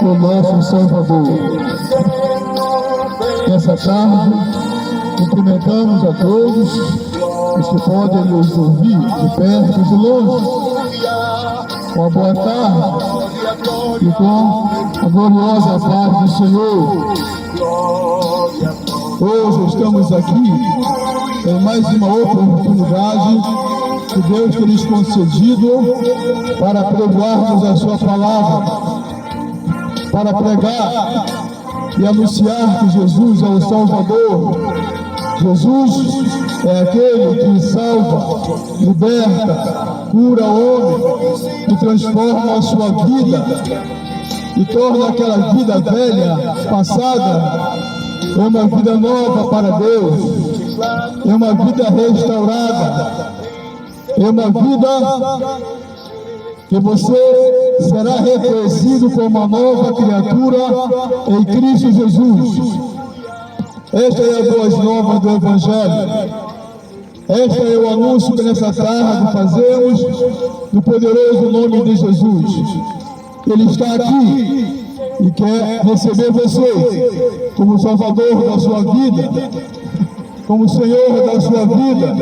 o nosso Salvador. Nessa tarde, cumprimentamos a todos os que podem nos ouvir de perto e de longe. Uma boa tarde e com a gloriosa paz do Senhor. Hoje estamos aqui em mais uma oportunidade que Deus tem nos concedido para pregoarmos a sua palavra, para pregar e anunciar que Jesus é o Salvador. Jesus é aquele que salva, liberta, cura o homem e transforma a sua vida e torna aquela vida velha, passada, em uma vida nova para Deus, em uma vida restaurada, em uma vida que você será reconhecido como uma nova criatura em Cristo Jesus. Esta é a boas novas do Evangelho. Este é o anúncio que nessa tarde fazemos no poderoso nome de Jesus. Ele está aqui e quer receber você como Salvador da sua vida, como Senhor da sua vida.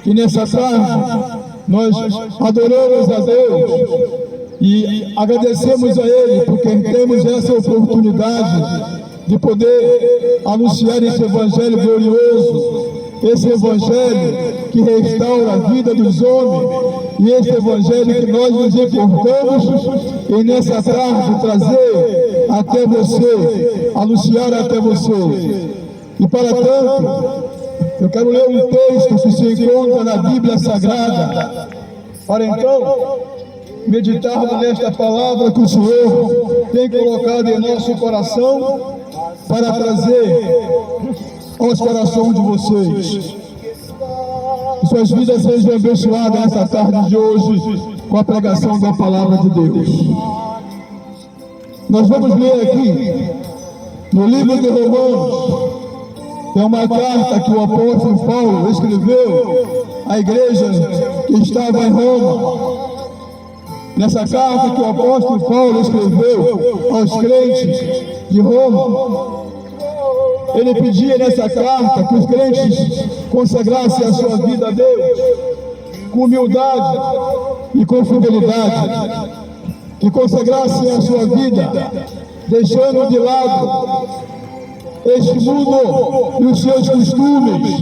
E nessa tarde nós adoramos a Deus e agradecemos a Ele porque temos essa oportunidade de poder anunciar esse Evangelho glorioso, esse Evangelho que restaura a vida dos homens, e esse Evangelho que nós nos importamos e nessa tarde trazer até você, anunciar até você. E para tanto, eu quero ler um texto que se encontra na Bíblia Sagrada, para então meditarmos nesta palavra que o Senhor tem colocado em nosso coração, para trazer aos corações de vocês. Que suas vidas sejam abençoadas nessa tarde de hoje com a pregação da palavra de Deus. Nós vamos ler aqui no livro de Romanos, tem uma carta que o apóstolo Paulo escreveu à igreja que estava em Roma. Nessa carta que o apóstolo Paulo escreveu aos crentes de Roma, ele pedia nessa carta que os crentes consagrassem a sua vida a Deus com humildade e com fidelidade, que consagrassem a sua vida deixando de lado este mundo e os seus costumes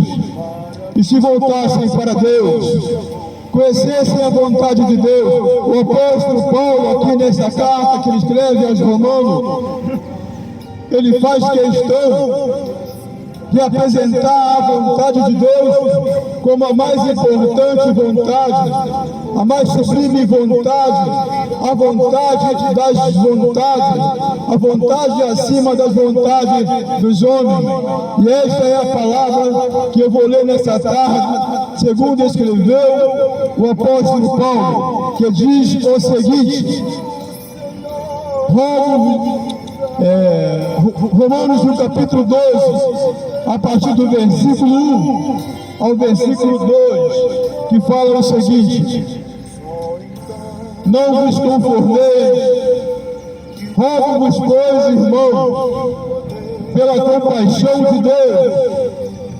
e se voltassem para Deus, conhecessem a vontade de Deus. O apóstolo Paulo, aqui nessa carta que ele escreve aos Romanos, ele faz questão de apresentar a vontade de Deus como a mais importante vontade, a mais sublime vontade, a vontade das vontades, a vontade acima das vontades dos homens. E esta é a palavra que eu vou ler nessa tarde, segundo escreveu o apóstolo Paulo, que diz o seguinte: Romanos no capítulo 12, a partir do versículo 1 ao versículo 2, que fala o seguinte: não vos conformeis, rogo-vos, pois, irmãos, pela compaixão de Deus,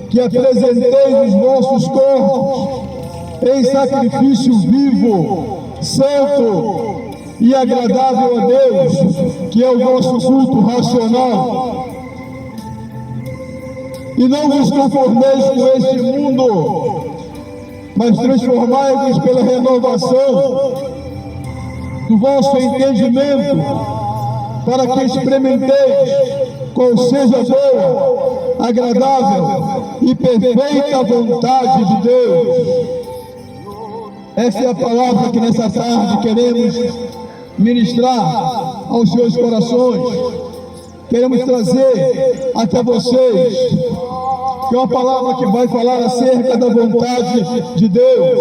que apresenteis os vossos corpos em sacrifício vivo, santo e agradável a Deus, que é o vosso culto racional. E não vos conformeis com este mundo, mas transformai-vos pela renovação do vosso entendimento, para que experimenteis qual seja boa, agradável e perfeita vontade de Deus. Essa é a palavra que nessa tarde queremos ministrar aos seus corações, queremos trazer até vocês, que é uma palavra que vai falar acerca da vontade de Deus,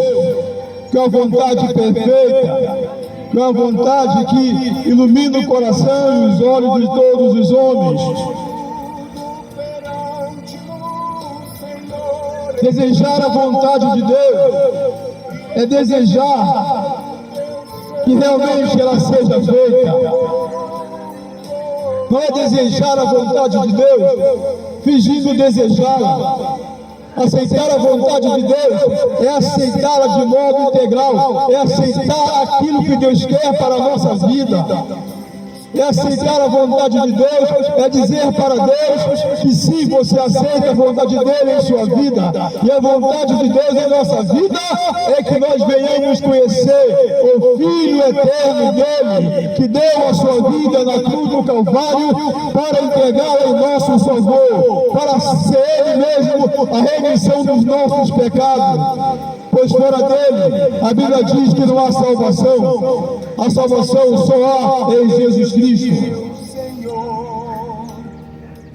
que é uma vontade perfeita, que é uma vontade que ilumina o coração e os olhos de todos os homens. Desejar a vontade de Deus é desejar que realmente ela seja feita. não é desejar a vontade de Deus, fingindo desejá-la. Aceitar a vontade de Deus é aceitá-la de modo integral, é aceitar aquilo que Deus quer para a nossa vida. É aceitar a vontade de Deus, é dizer para Deus que sim, você aceita a vontade dele em sua vida. E a vontade de Deus em nossa vida é que nós venhamos conhecer o Filho eterno dele, que deu a sua vida na cruz do Calvário para entregá-la em nosso favor, para ser ele mesmo a remissão dos nossos pecados. Pois fora dele, a Bíblia diz que não há salvação. A salvação só há em Jesus Cristo.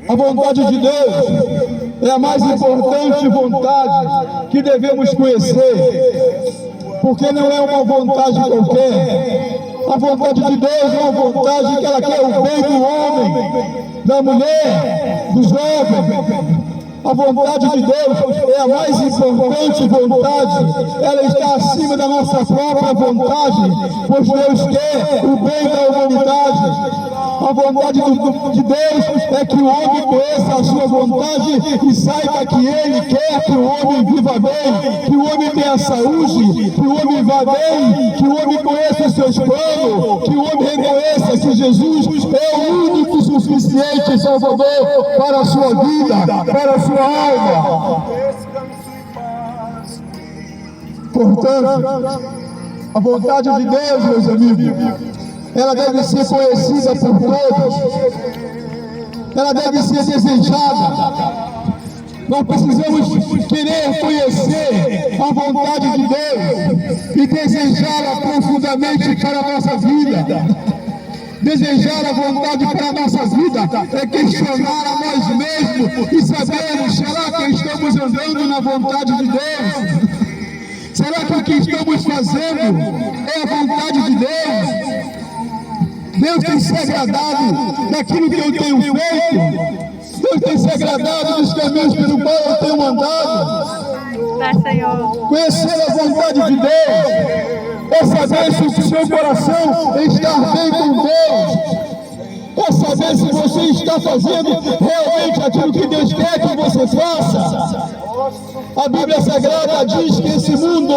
A vontade de Deus é a mais importante vontade que devemos conhecer, porque não é uma vontade qualquer. A vontade de Deus é uma vontade que ela quer o bem do homem, da mulher, do jovem. A vontade de Deus é a mais importante vontade, ela está acima da nossa própria vontade, pois Deus quer o bem da humanidade. A vontade de Deus é que o homem conheça a sua vontade e saiba que Ele quer que o homem viva bem, que o homem tenha saúde, que o homem vá bem, que o homem conheça os seus planos, que o homem reconheça que Jesus é o único suficiente Salvador para a sua vida, para a sua alma. Portanto, a vontade de Deus, meus amigos, ela deve ser conhecida por todos, ela deve ser desejada. Nós precisamos querer conhecer a vontade de Deus e desejá-la profundamente para a nossa vida. Desejar a vontade para a nossa vida é questionar a nós mesmos e sabermos, será que estamos andando na vontade de Deus? Será que o que estamos fazendo é a vontade de Deus? Deus tem se agradado daquilo que eu tenho feito? Deus tem se agradado dos caminhos pelo qual eu tenho andado? Conhecer a vontade de Deus é saber se o seu coração está bem com Deus, é saber se você está fazendo realmente aquilo que Deus quer que você faça. A Bíblia Sagrada diz que esse mundo,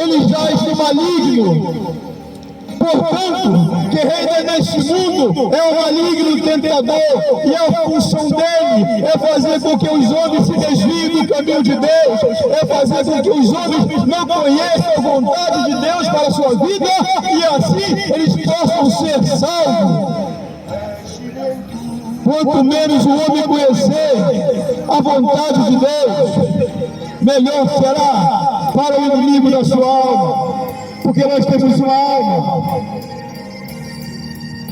ele já está maligno. Portanto, que reina neste mundo é o maligno tentador, e a função dele é fazer com que os homens se desviem do caminho de Deus, é fazer com que os homens não conheçam a vontade de Deus para a sua vida, e assim eles possam ser salvos. Quanto menos o homem conhecer a vontade de Deus, melhor será para o inimigo da sua alma. Porque nós temos uma alma.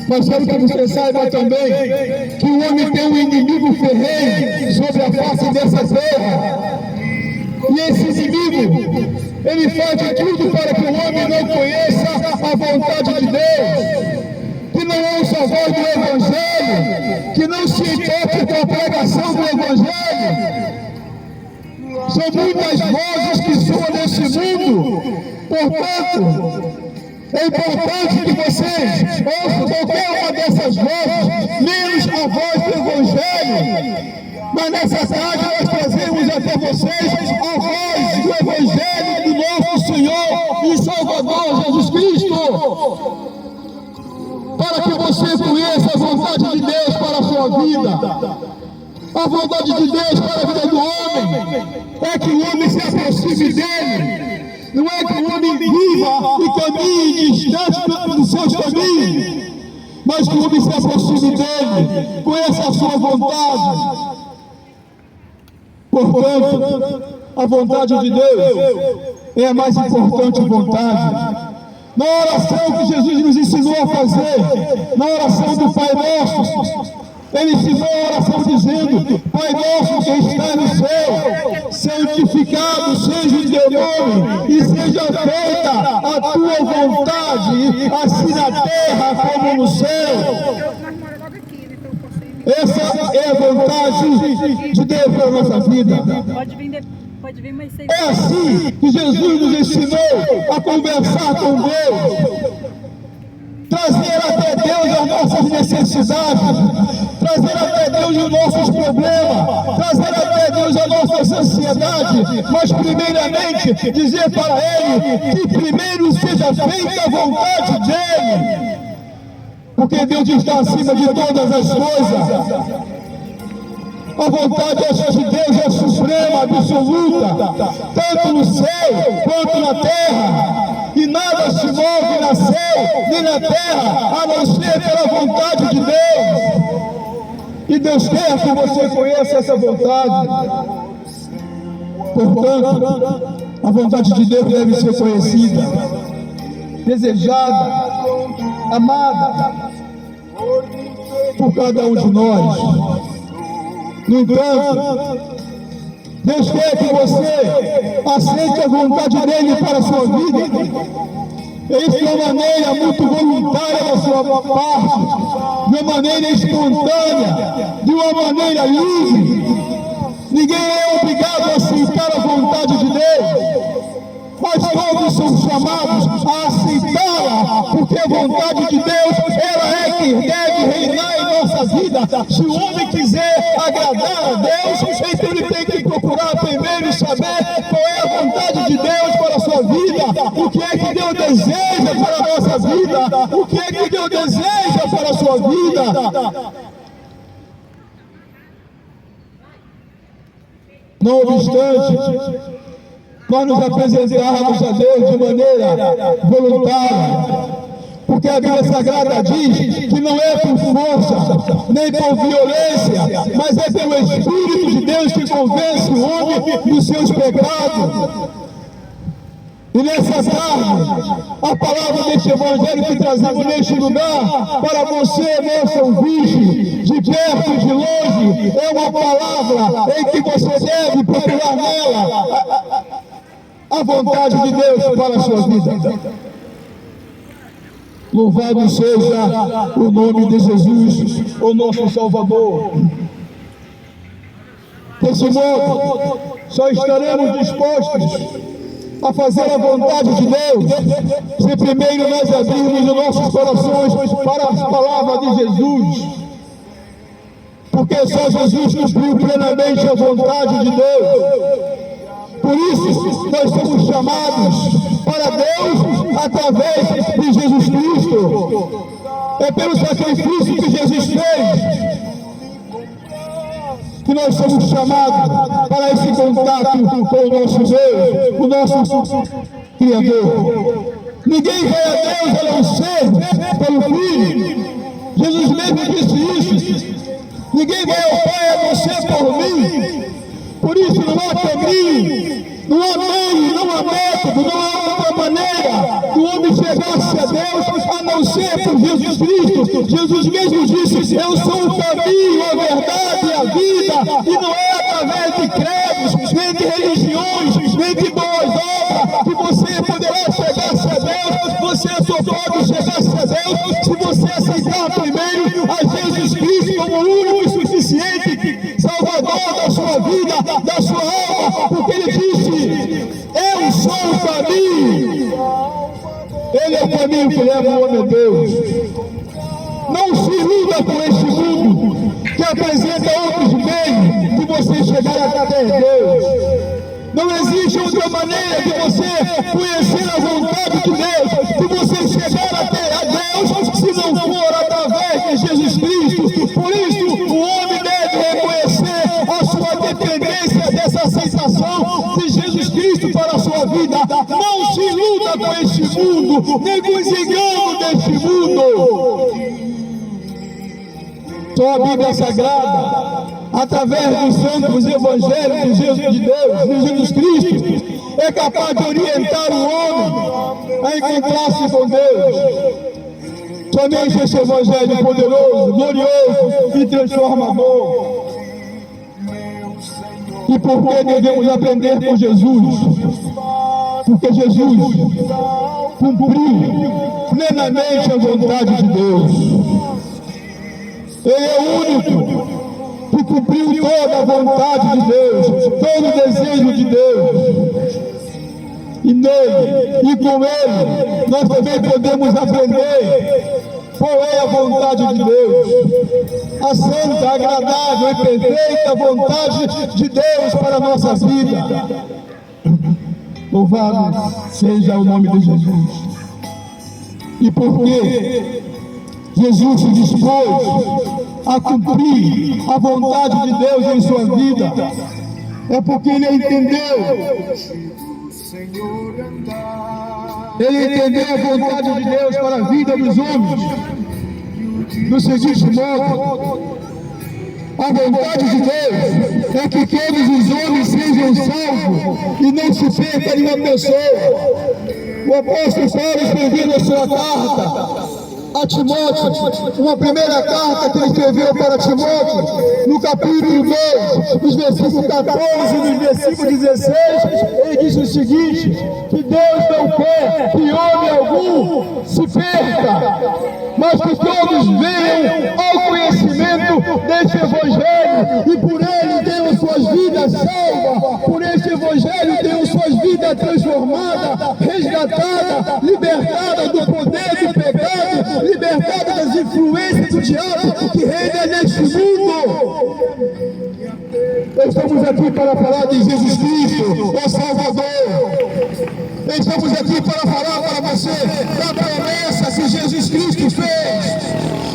Mas quero que você saiba também que o homem tem um inimigo ferrenho sobre a face dessa terra. E esse inimigo, ele faz de tudo para que o homem não conheça a vontade de Deus, que não ouça a voz do Evangelho, que não se importe com a pregação do Evangelho. São muitas vozes que soam nesse mundo. Portanto, é importante que vocês ouçam qualquer uma dessas vozes, menos a voz do Evangelho. Mas nessa tarde nós trazemos até vocês a voz do Evangelho do nosso Senhor e Salvador Jesus Cristo, para que você conheça a vontade de Deus para a sua vida. A vontade de Deus para a vida do homem é que o homem se aproxime dele. Não é que o homem viva e caminhe distante dos seus caminhos, mas que o homem se aproxime dele, conheça a sua vontade. Portanto, a vontade de Deus é a mais importante vontade. Na oração que Jesus nos ensinou a fazer, na oração do Pai Nosso, Ele ensinou a oração dizendo: Pai nosso que está no céu, santificado seja o teu nome, e seja feita a tua vontade, assim na terra como no céu. Essa é a vontade de Deus para a nossa vida. Pode vir mais 6 É assim que Jesus nos ensinou a conversar com Deus, trazer até Deus as nossas necessidades, trazer até Deus os nossos problemas, trazer até Deus a nossa ansiedade, mas primeiramente dizer para Ele que primeiro seja feita a vontade dEle, porque Deus está acima de todas as coisas. A vontade de Deus é suprema, absoluta, tanto no céu quanto na terra, e nada se move no céu nem na terra, a não ser pela vontade de Deus. E Deus quer que você conheça essa vontade. Portanto, a vontade de Deus deve ser conhecida, desejada, amada por cada um de nós. No entanto, Deus quer que você aceite a vontade dEle para a sua vida. Isso de uma maneira muito voluntária da sua parte, de uma maneira espontânea, de uma maneira livre. Ninguém é obrigado a aceitar a vontade de Deus, mas todos são chamados a aceitá-la, porque a vontade de Deus, ela é que deve reinar em nossa vida. Se o homem quiser agradar a Deus, então ele tem que procurar primeiro saber qual é a vontade de Deus para a sua vida, o que é que Deus deseja para a nossa vida, o que é que Deus deseja para a sua vida. Não obstante, nós nos apresentarmos a Deus de maneira voluntária, porque a Bíblia Sagrada diz que não é por força, nem por violência, mas é pelo Espírito de Deus que convence o homem dos seus pecados. E nessa tarde, a palavra deste Evangelho que trazemos neste lugar, para você, nosso ouvinte, de perto e de longe, é uma palavra em que você deve procurar nela a vontade de Deus para a sua vida. Louvado seja o nome de Jesus, o nosso Salvador. Desse modo, só estaremos dispostos a fazer a vontade de Deus se primeiro nós abrirmos os nossos corações para a palavra de Jesus, porque só Jesus cumpriu plenamente a vontade de Deus. Por isso nós somos chamados para Deus através de Jesus Cristo. É pelo sacrifício que Jesus fez que nós somos chamados para esse contato com o nosso Deus, o nosso Criador. Ninguém vai a Deus a não ser pelo Filho. Jesus mesmo disse isso. Ninguém vai ao Pai a não ser por mim. Por isso não há caminho, não há meio, não há método, não há outra maneira do homem chegar-se a Deus a não ser por Jesus Cristo. Jesus mesmo disse: eu sou o caminho, a verdade e a vida, e não é através de credos, nem de religiões, nem de boas obras que você poderá chegar-se a Deus. Você só pode chegar-se a Deus se você aceitar primeiro a Jesus Cristo como o único e suficiente Salvador da sua vida, da sua alma, porque Ele disse: eu sou o caminho. Ele é o caminho que leva o homem a Deus. Não se iluda com este mundo que apresenta outros meios de você chegar até Deus. Não existe outra maneira de você conhecer a vontade de Deus, de você chegar até a Deus, se não for através de Jesus Cristo. Por isso, o homem deve reconhecer a sua dependência dessa aceitação de Jesus Cristo para a sua vida. Não se iluda com este mundo, nem com os enganos deste mundo. Só a Bíblia Sagrada, através dos santos evangelhos de Deus, de Jesus Cristo, é capaz de orientar o homem a encontrar-se com Deus. Somente esse evangelho poderoso, glorioso e transformador. E por que devemos aprender com Jesus? Porque Jesus cumpriu plenamente a vontade de Deus. Ele é o único que cumpriu toda a vontade de Deus, todo o desejo de Deus. E nele, e com ele, nós também podemos aprender Qual é a vontade de Deus? A santa, agradável e perfeita vontade de Deus para a nossa vida. Louvado seja o nome de Jesus. E porque Jesus se dispôs a cumprir a vontade de Deus em sua vida, é porque ele entendeu. Ele entendeu a vontade de Deus para a vida dos homens do seguinte modo: a vontade de Deus é que todos os homens sejam salvos e não se perca nenhuma pessoa. O apóstolo Paulo escreveu a sua carta a Timóteo, uma primeira carta que ele escreveu para Timóteo, no capítulo 2, nos versículos 14 e nos versículos 16, ele diz o seguinte: que Deus não quer que homem algum se perca, mas que todos venham ao conhecimento deste Evangelho e por ele tenham suas vidas salvas, por este Evangelho tenham suas vidas transformadas, resgatadas, libertadas do poder do pecado, libertada das influências do diabo que reina neste mundo. Estamos aqui para falar de Jesus Cristo, o Salvador. Estamos aqui para falar para você da promessa que Jesus Cristo fez,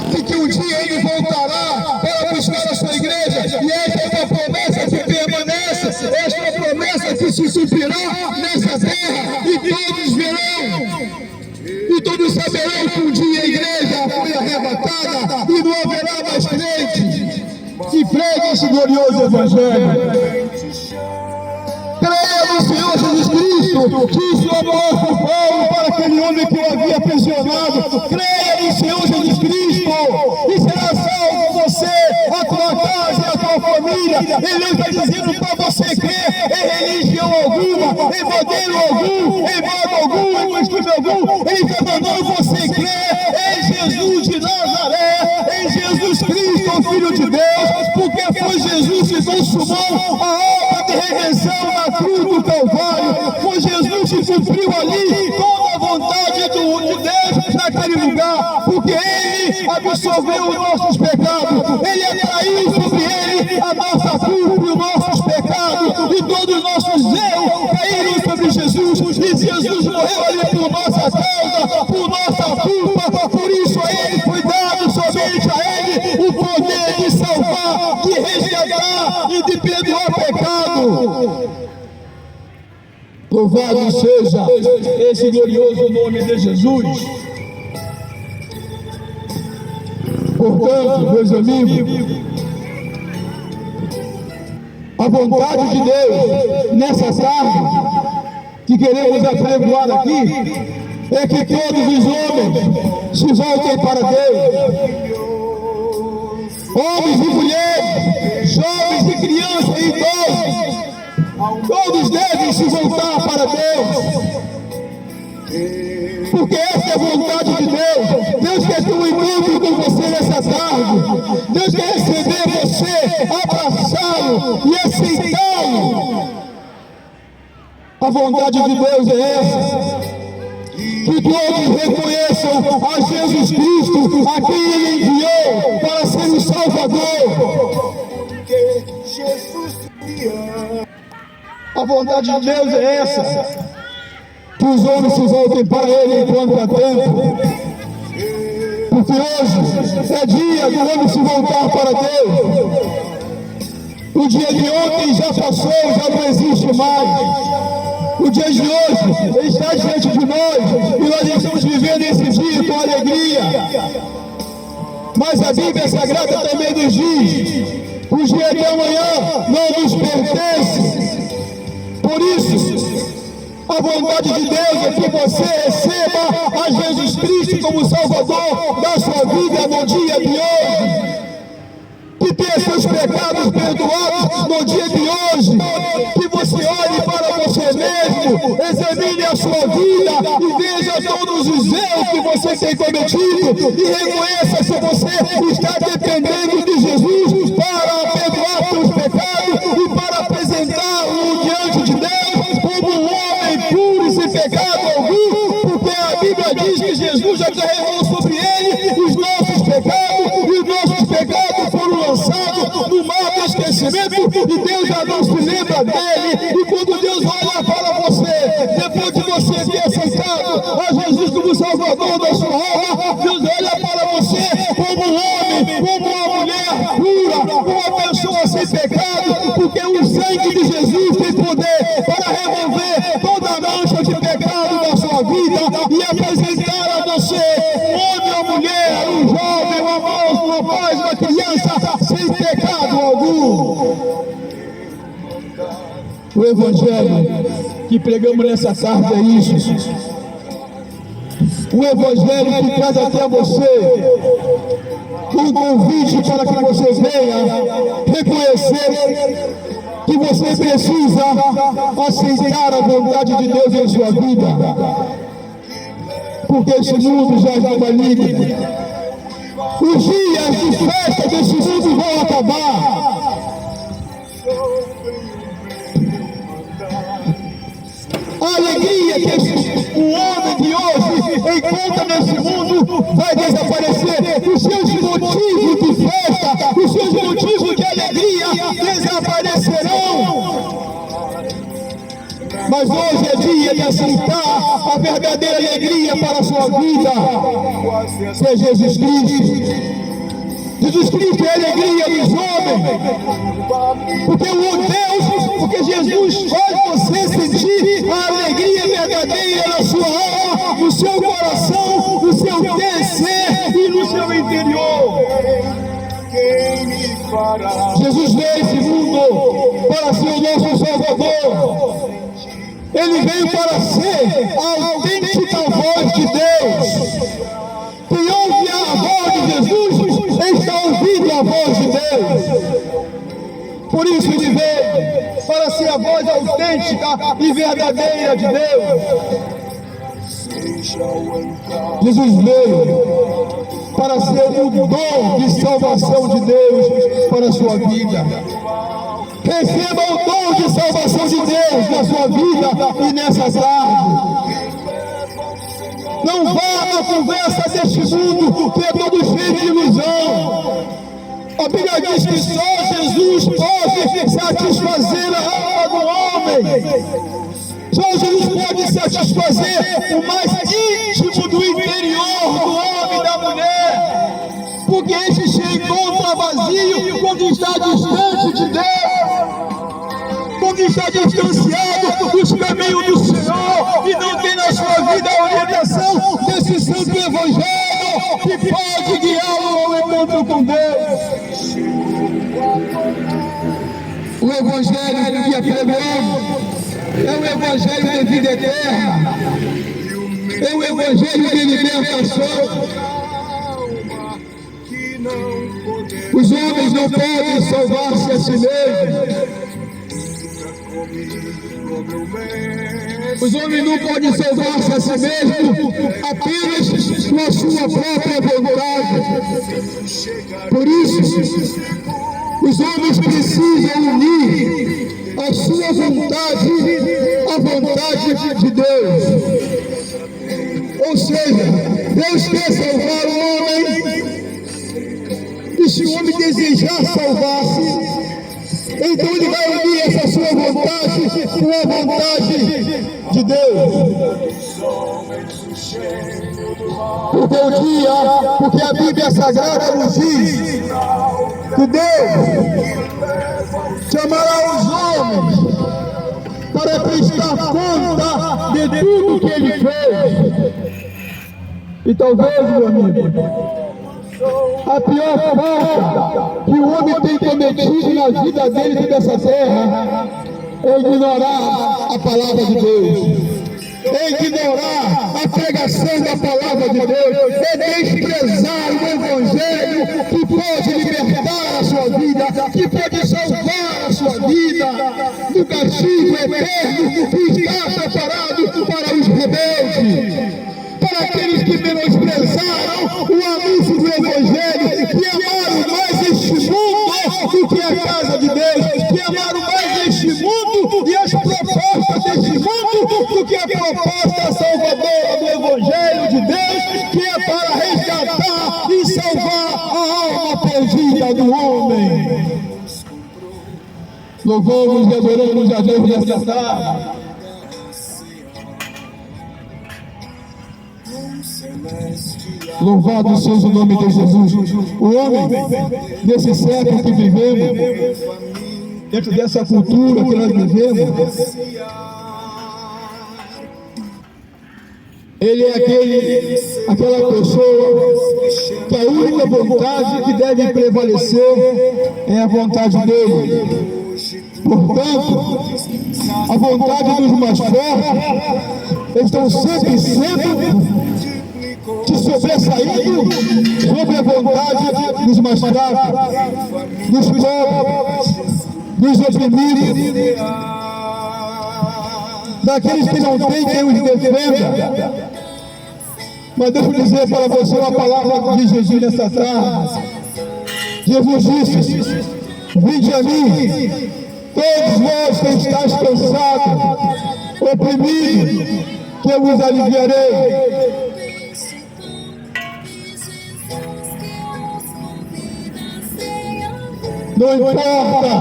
de que um dia ele voltará para buscar a sua igreja, e esta é uma promessa que permanece, esta é uma promessa que se cumprirá nessa terra, e todos verão. E todos saberão que um dia a igreja foi arrebatada e não haverá mais crente que pregue esse glorioso Evangelho. Creia no Senhor Jesus Cristo, disse o apóstolo Paulo para aquele homem que o havia aprisionado. Creia no Senhor Jesus Cristo e será salvo você, a tua casa e a tua família. Ele não está dizendo para você crer em religião alguma, em modelo algum, em modo algum, em costume algum. Ele está mandando você crer em Jesus de Nazaré, em Jesus Cristo, o Filho de Deus, porque foi Jesus que consumou a obra de redenção na cruz do Calvário. Foi Jesus que cumpriu ali toda a vontade de Deus naquele lugar, porque ele absolveu os nossos pecados, ele atraiu sobre ele a nossa culpa e os nossos pecados, e todos os nossos erros caíram sobre Jesus, e Jesus morreu ali por nossa causa, por nossa culpa. Por isso a ele foi dado, somente a ele, o poder de salvar, de resgatar e de perdoar pecado. Louvado seja esse glorioso nome de Jesus. Portanto, meus amigos, a vontade de Deus nessa tarde que queremos apregoar aqui é que todos os homens se voltem para Deus. Homens e mulheres, jovens e crianças e idosos, todos devem se voltar para Deus, porque essa é a vontade de Deus. Deus quer ter um encontro com você nessa tarde. Deus quer receber você, abraçá-lo e aceitá-lo. A vontade de Deus é essa: que todos reconheçam a Jesus Cristo, a quem ele enviou para ser o Salvador. A vontade de Deus é essa: que os homens se voltem para ele enquanto há tempo, porque hoje é dia do homem se voltar para Deus. O dia de ontem já passou, já não existe mais. O dia de hoje está diante de nós e nós estamos vivendo esse dia com alegria. Mas a Bíblia Sagrada também nos diz: o dia de amanhã não nos pertence. Por isso, a vontade de Deus é que você receba a Jesus Cristo como Salvador da sua vida no dia de hoje, que tenha seus pecados perdoados no dia de hoje, que você olhe para você mesmo, examine a sua vida e veja todos os erros que você tem cometido e reconheça se você está dependendo de Jesus para perdoar seus pecados e para apresentá-lo diante de Deus como um homem puro e sem pecado algum, porque a Bíblia diz que Jesus já carregou sobre ele os acontecimento e Deus já não se lembra dele. E quando Deus olha para você, depois de você ter aceitado a Jesus como Salvador da sua alma, Deus olha para você como um homem, como uma mulher pura, uma pessoa sem pecado, porque o sangue de Jesus tem poder para remover toda a mancha de pecado da sua vida e apresentar a você um homem, uma mulher, um jovem, uma moça, um rapaz, uma criança sem pecado algum. O Evangelho que pregamos nessa tarde é isso. O Evangelho que traz até você um convite para que você venha reconhecer que você precisa aceitar a vontade de Deus em sua vida, porque esse mundo já está maligno. Os dias de festa desse mundo vão acabar. A alegria que o homem de hoje encontra nesse mundo vai desaparecer. Os seus motivos de festa, os seus motivos de alegria desaparecerão. Mas hoje é dia de aceitar a verdadeira alegria para a sua vida, que é Jesus Cristo. Jesus Cristo é a alegria dos homens, porque Jesus faz você sentir a alegria verdadeira na sua alma, no seu coração, no seu ser e no seu interior. Jesus veio a esse mundo para ser o nosso Salvador. Ele veio para ser a autêntica voz de Deus. Quem ouve a voz de Jesus está ouvindo a voz de Deus. Por isso ele veio para ser a voz autêntica e verdadeira de Deus. Jesus veio para ser o dom de salvação de Deus para a sua vida. Receba o dom de salvação de Deus na sua vida e nessa tarde. Não vá na conversa deste mundo que é todo cheio de ilusão. A Bíblia diz que só Jesus pode satisfazer a alma do homem. Só Jesus pode satisfazer o mais íntimo do interior do homem e da mulher. Porque este se encontra vazio quando está distante de Deus, quando está distanciado dos caminhos do Senhor e não tem na sua vida a orientação desse santo Evangelho que pode guiá-lo ao encontro com Deus. O Evangelho que pregamos é o Evangelho de vida eterna, é o Evangelho de libertação. Os homens não podem salvar-se a si mesmos. Os homens não podem salvar-se a si mesmos apenas com a sua própria vontade. Por isso, os homens precisam unir a sua vontade à vontade de Deus. Ou seja, Deus quer salvar o homem, e se o homem desejar salvar-se, então ele vai unir essa sua vontade com a vontade de Deus. Porque a Bíblia Sagrada nos diz que Deus chamará os homens para prestar conta de tudo que ele fez. E talvez, meu amigo, a pior falta que o homem tem cometido na vida dele dessa terra é ignorar a palavra de Deus, é ignorar a pregação da palavra de Deus, é desprezar o Evangelho que pode libertar a sua vida, que pode salvar a sua vida do castigo eterno que está preparado para os rebeldes. Para aqueles que menosprezaram o anúncio do Evangelho, que amaram mais este mundo do que a casa de Deus, que amaram mais este mundo e as propostas deste mundo do que a proposta salvadora do Evangelho de Deus, que é para resgatar e salvar a alma perdida do homem. Louvamos e adoramos a Deus nesta tarde. Louvado seja o nome de Jesus. O homem desse século que vivemos, dentro dessa cultura que nós vivemos, ele é aquela pessoa que a única vontade que deve prevalecer é a vontade dele. Portanto, a vontade dos mais fortes estão sempre se sobressaindo sobre a vontade dos mais fracos, dos pobres, dos oprimidos, daqueles que não têm quem os defenda. Mas deixa eu dizer para você uma palavra de Jesus nessa tarde. Jesus disse: vinde a mim, todos vós que estáis cansados, oprimidos, que eu vos aliviarei. Não importa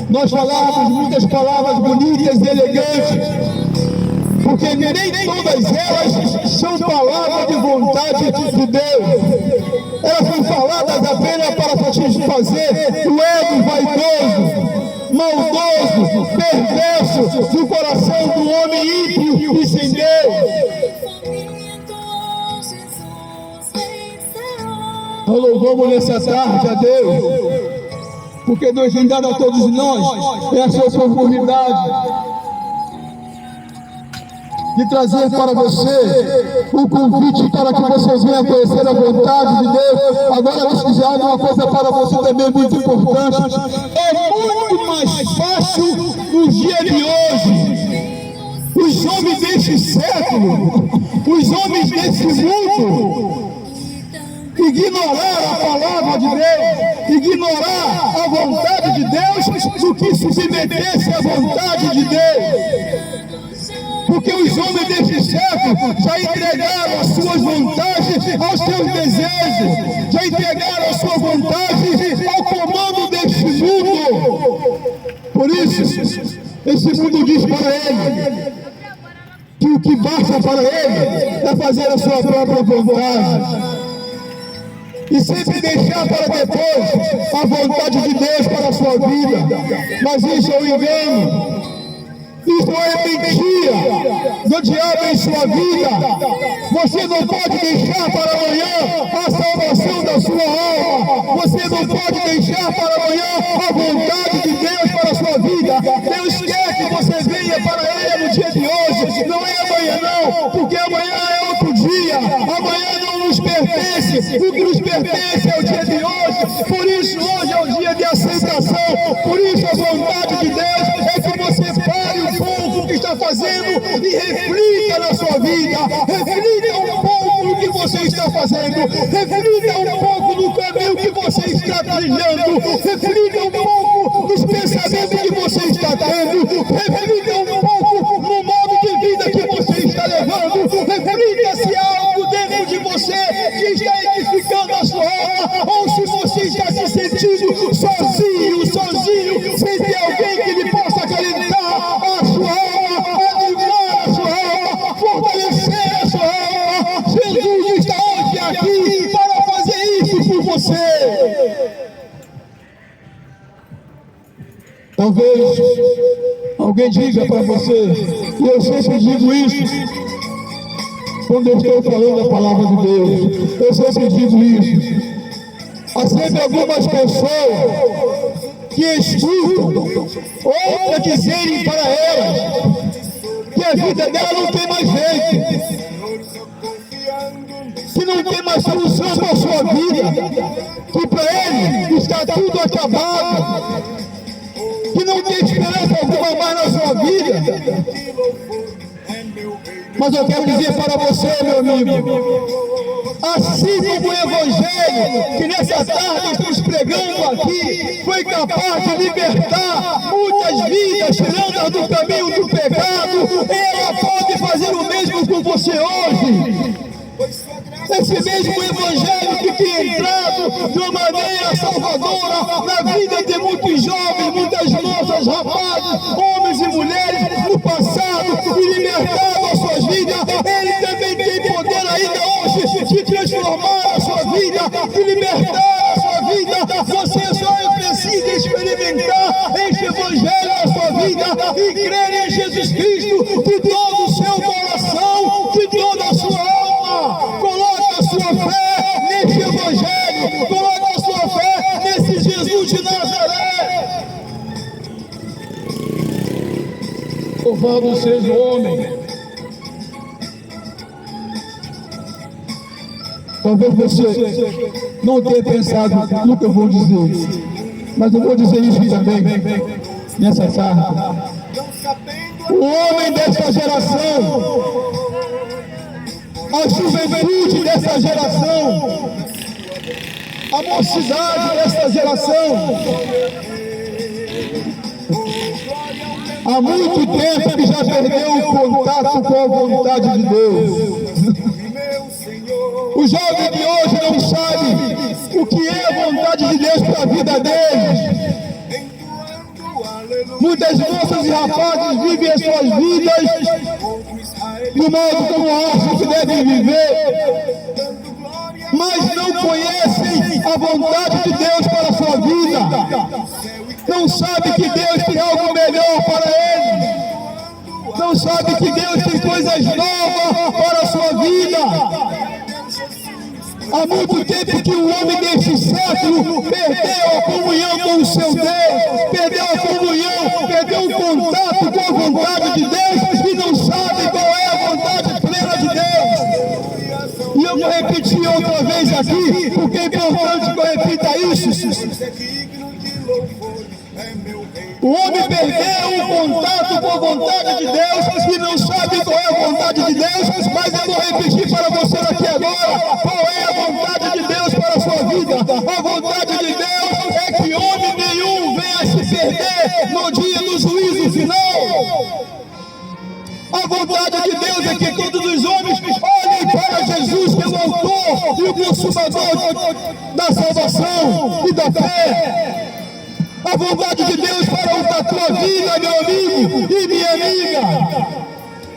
nós falarmos muitas palavras bonitas e elegantes, porque nem todas elas são palavras de vontade de Deus. Elas são faladas apenas para satisfazer o ego vaidoso, maldoso, perverso do coração do homem ímpio e sem Deus. Nós louvamos nessa tarde a Deus, porque Deus tem dado a todos nós essa oportunidade de trazer para você o convite para que você venha conhecer a vontade de Deus. Agora, deixa eu dizer uma coisa para você também muito importante. É muito mais fácil no dia de hoje os homens deste século, os homens desse mundo, ignorar a palavra de Deus, ignorar a vontade de Deus, do que submeter-se à vontade de Deus. Porque os homens deste século já entregaram as suas vontades aos seus desejos, já entregaram a sua vontade ao comando deste mundo. Por isso, esse mundo diz para ele que o que basta para ele é fazer a sua própria vontade. E sempre deixar para depois a vontade de Deus para a sua vida. Mas isso é um engano. Isso é mentira do diabo em sua vida. Você não pode deixar para amanhã a salvação da sua alma. Você não pode deixar para amanhã a vontade de Deus para a sua vida. Deus quer que você venha para Ele no dia de hoje. Não é amanhã não, porque amanhã é outro dia. Amanhã não nos pertence. O que nos pertence é o dia de hoje. Por isso hoje é o dia de aceitação. Por isso a vontade de Deus é que você pare um pouco o que está fazendo e reflita na sua vida. Reflita um pouco no que você está fazendo. Reflita um pouco no caminho que você está trilhando. Reflita um pouco nos pensamentos que você está tendo. Reflita um pouco no modo de vida que você está levando. Reflita se há algo dentro de você que está edificando a sua alma, ou se você está se sentindo sozinho, sem ter alguém que lhe possa acalentar a sua alma, animar a sua alma, fortalecer a sua alma. Jesus está hoje aqui para fazer isso por você. Talvez alguém diga para você, e eu sempre digo isso quando eu estou falando a palavra de Deus, eu sempre digo isso. Há sempre algumas pessoas que escutam outras dizerem para elas que a vida dela não tem mais jeito, que não tem mais solução para a sua vida, que para ele está tudo acabado, que não tem esperança alguma mais na sua vida. Mas eu quero dizer para você, meu amigo, assim como o Evangelho que nessa tarde estamos pregando aqui foi capaz de libertar muitas vidas, tirando-as do caminho do pecado, ela pode fazer o mesmo com você hoje. Esse mesmo Evangelho que tem entrado de uma maneira salvadora na vida de muitos jovens, muitas moças os rapazes, homens e mulheres no passado e libertado as suas vidas, Ele também tem poder ainda hoje de transformar a sua vida, de libertar a sua vida. Você só precisa experimentar este Evangelho na sua vida e crer em Jesus Cristo de todo o seu coração, de toda a sua alma. Coloque a sua fé neste Evangelho, coloque a sua fé nesse Jesus de Nazaré. Louvado seja o homem. Talvez você não tenha pensado no que eu vou dizer, mas eu vou dizer isso também nessa tarde. O homem dessa geração, a juventude dessa geração, a mocidade dessa geração, há muito tempo que já perdeu o contato com a vontade de Deus. O jovem de hoje não sabe o que é a vontade de Deus para a vida deles. Muitas moças e rapazes vivem as suas vidas do modo como acham que devem viver, mas não conhecem a vontade de Deus para a sua vida. Não sabe que Deus tem algo melhor para eles. Não sabe que Deus tem coisas novas para a sua vida. Há muito tempo que o homem deste século perdeu a comunhão com o seu Deus, perdeu a comunhão, perdeu o contato com a vontade de Deus e não sabe qual é a vontade plena de Deus. E eu vou repetir outra vez aqui, porque é importante que eu repita isso. O homem perdeu o contato com a vontade de Deus e não sabe qual é a vontade de Deus, mas eu vou repetir para você aqui agora, qual é a vontade de Deus para a sua vida. A vontade de Deus é que homem nenhum venha se perder no dia do juízo final. A vontade de Deus é que todos os homens olhem para Jesus, que é o autor e o consumador da salvação e da fé. A vontade de Deus para a tua vida, meu amigo e minha amiga,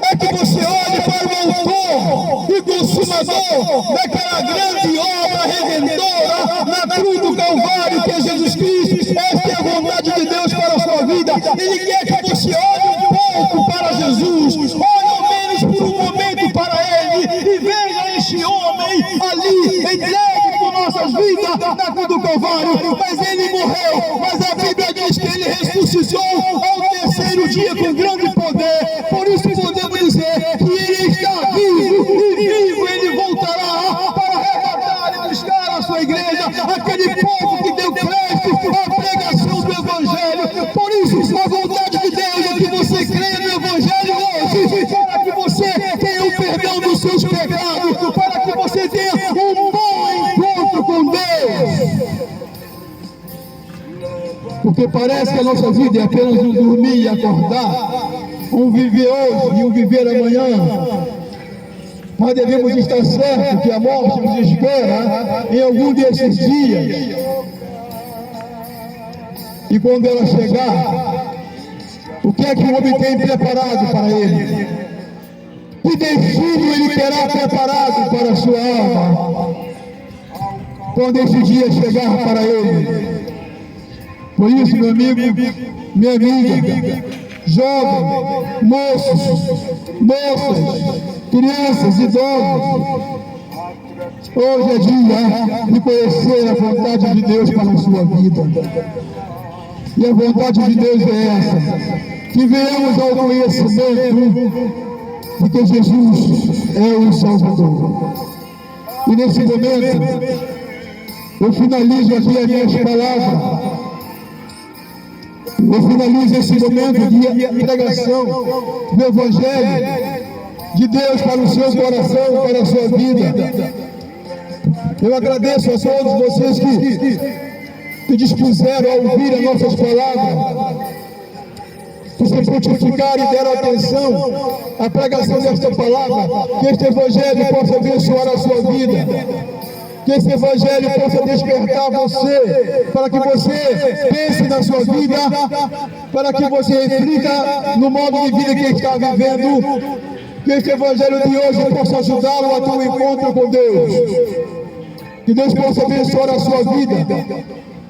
é que você olhe para o autor e consumador daquela grande obra redentora na cruz do Calvário, que é Jesus Cristo. Esta é a vontade de Deus para a sua vida. Ele quer que você olhe um pouco para Jesus, olhe ao menos por um momento para Ele e veja este homem ali entregue por nossas vidas na cruz do Calvário. Mas Ele morreu, mas a Bíblia diz que Ele ressuscitou ao terceiro dia com grande poder. Por isso podemos dizer que Ele está vivo e vivo Ele voltará para arrebatar e buscar a sua igreja, aquele povo que deu crédito à pregação do Evangelho. Por isso a vontade de Deus é que você creia no Evangelho hoje, para que você tenha o perdão dos seus pecados, para que você tenha um bom encontro com Deus. Porque parece que a nossa vida é apenas um dormir e acordar, um viver hoje e um viver amanhã. Mas devemos estar certos que a morte nos espera em algum desses dias. E quando ela chegar, o que é que o homem tem preparado para ele? Que destino ele terá preparado para a sua alma quando esse dia chegar para ele? Por isso, meu amigo, minha amiga, jovem, moços, moças, crianças, idosos, hoje é dia de conhecer a vontade de Deus para a sua vida. E a vontade de Deus é essa, que venhamos ao conhecimento de que Jesus é o Salvador. E nesse momento, eu finalizo aqui as minhas palavras. Eu finalizo esse momento de pregação do Evangelho de Deus para o seu coração, para a sua vida. Eu agradeço a todos vocês que dispuseram a ouvir as nossas palavras, que se frutificaram e deram atenção à pregação desta palavra, que este Evangelho possa abençoar a sua vida. Que esse Evangelho possa despertar você, para que você pense na sua vida, para que você reflita no modo de vida que está vivendo. Que esse Evangelho de hoje possa ajudá-lo a ter um encontro com Deus. Que Deus possa abençoar a sua vida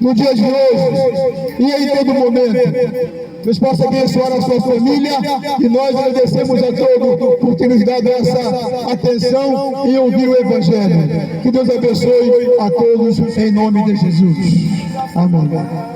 no dia de hoje e em todo momento. Deus possa abençoar a sua família, e nós agradecemos a todos por ter nos dado essa atenção e ouvir o Evangelho. Que Deus abençoe a todos em nome de Jesus. Amém.